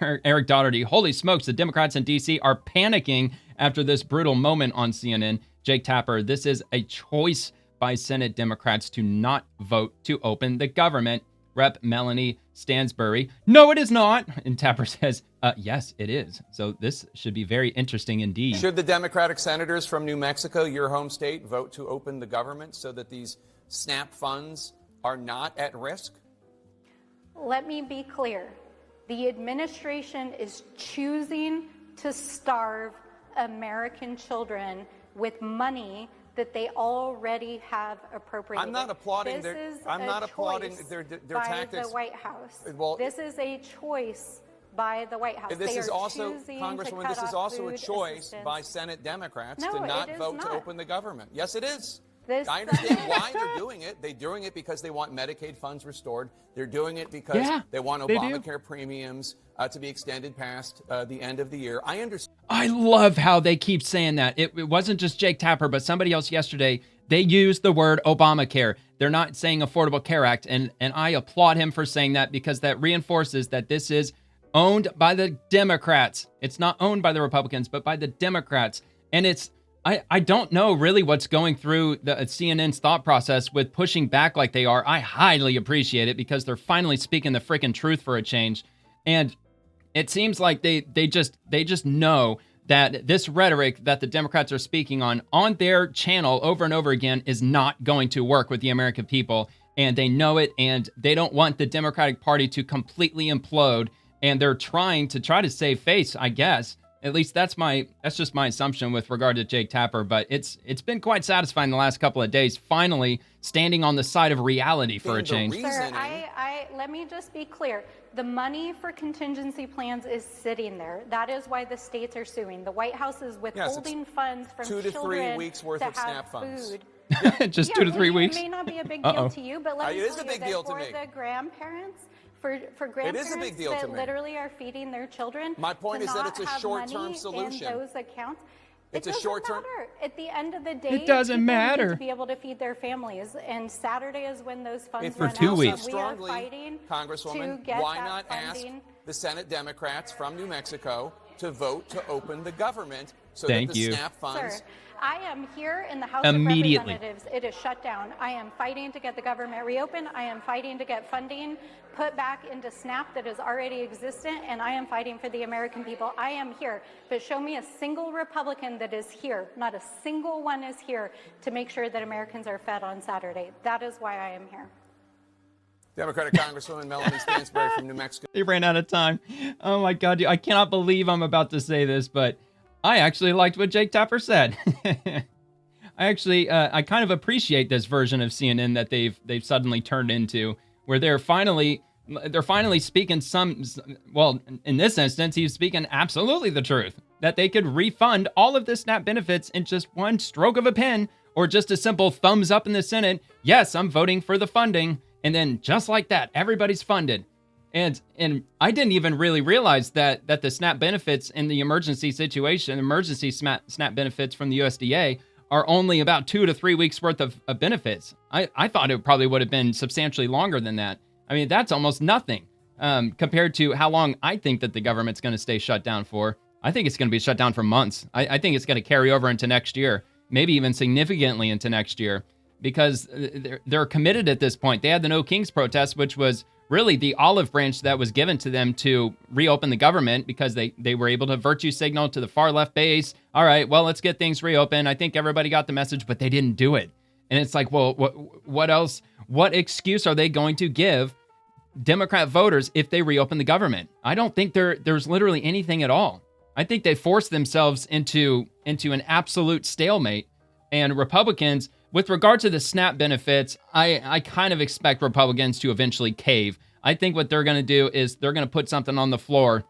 Eric Doherty, holy smokes, the Democrats in D.C. are panicking after this brutal moment on CNN. Jake Tapper, this is a choice by Senate Democrats to not vote to open the government. Rep Melanie Stansbury, no, it is not. And Tapper says, yes, it is. So this should be very interesting indeed. Should the Democratic senators from New Mexico, your home state, vote to open the government so that these SNAP funds are not at risk? Let me be clear. The administration is choosing to starve American children with money that they already have appropriated. I'm not applauding their by tactics. The White House. Well, this is a choice by the White House. This is also, Congresswoman, this is also a choice by Senate Democrats to not vote to open the government. Yes, it is. I understand why they're doing it. They're doing it because they want Medicaid funds restored. They're doing it because they want Obamacare premiums to be extended past the end of the year. I understand. I love how they keep saying that. It wasn't just Jake Tapper, but somebody else yesterday. They used the word Obamacare. They're not saying Affordable Care Act. And I applaud him for saying that because that reinforces that this is owned by the Democrats. It's not owned by the Republicans, but by the Democrats. And it's I don't know really what's going through the CNN's thought process with pushing back like they are. I highly appreciate it because they're finally speaking the freaking truth for a change. And it seems like they just know that this rhetoric that the Democrats are speaking on their channel over and over again is not going to work with the American people. And they know it, and they don't want the Democratic Party to completely implode. And they're trying to save face, I guess. At least that's just my assumption with regard to Jake Tapper, but it's been quite satisfying the last couple of days, finally standing on the side of reality for a change. Sir, let me just be clear. The money for contingency plans is sitting there. That is why the states are suing. The White House is withholding funds from 2 to 3 weeks worth of SNAP funds. Food. Just 2 to 3 weeks. It may not be a big deal to you, but let me tell you that for the grandparents, for grandparents it is a big deal that to me. Literally are feeding their children. My point is that it's a short-term solution. In those accounts. It's a short-term. At the end of the day, it doesn't matter. Need to be able to feed their families, and Saturday is when those funds for run 2 out. weeks. So we are fighting Congresswoman, to get why that not funding. ask the Senate Democrats from New Mexico to vote to open the government so Thank that the you. SNAP funds. Sir, I am here in the House Immediately. of Representatives. It is shut down. I am fighting to get the government reopened. I am fighting to get funding put back into SNAP that is already existent, and I am fighting for the American people. I am here, but show me a single Republican that is here. Not a single one is here to make sure that Americans are fed on Saturday. That is why I am here. Democratic Congresswoman Melanie Stansbury from New Mexico. They ran out of time. Oh my God, I cannot believe I'm about to say this, but I actually liked what Jake Tapper said. I kind of appreciate this version of CNN that they've suddenly turned into, where they're finally speaking well, in this instance, he's speaking absolutely the truth, that they could refund all of the SNAP benefits in just one stroke of a pen, or just a simple thumbs up in the Senate. Yes, I'm voting for the funding. And then just like that, everybody's funded. And I didn't even really realize that the SNAP benefits in the emergency situation, emergency SNAP benefits from the USDA are only about 2 to 3 weeks worth of benefits. I thought it probably would have been substantially longer than that. I mean, that's almost nothing compared to how long I think that the government's going to stay shut down for. I think it's going to be shut down for months. I think it's going to carry over into next year, maybe even significantly into next year, because they're committed at this point. They had the No Kings protest, which was really the olive branch that was given to them to reopen the government, because they were able to virtue signal to the far left base. All right, well, let's get things reopened. I think everybody got the message, but they didn't do it. And it's like, well, what else? What excuse are they going to give Democrat voters if they reopen the government? I don't think there's literally anything at all. I think they forced themselves into an absolute stalemate. And Republicans, with regard to the SNAP benefits, I kind of expect Republicans to eventually cave. I think what they're going to do is they're going to put something on the floor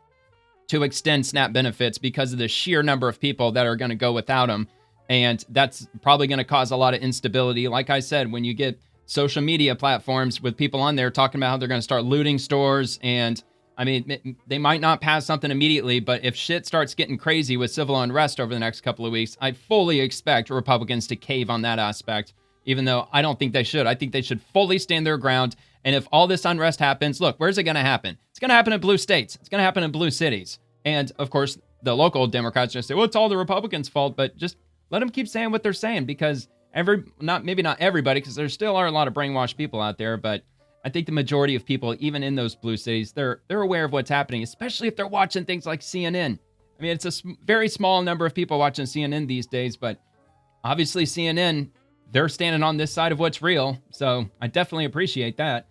to extend SNAP benefits because of the sheer number of people that are going to go without them. And that's probably going to cause a lot of instability. Like I said, when you get social media platforms with people on there talking about how they're going to start looting stores, and I mean, they might not pass something immediately, but if shit starts getting crazy with civil unrest over the next couple of weeks, I fully expect Republicans to cave on that aspect, even though I don't think they should. I think they should fully stand their ground. And if all this unrest happens, look, where's it going to happen? It's going to happen in blue states. It's going to happen in blue cities. And, of course, the local Democrats just say, well, it's all the Republicans' fault. But just let them keep saying what they're saying, because maybe not everybody, because there still are a lot of brainwashed people out there. But I think the majority of people, even in those blue cities, they're aware of what's happening, especially if they're watching things like CNN. I mean, it's a very small number of people watching CNN these days, but obviously CNN, they're standing on this side of what's real. So I definitely appreciate that.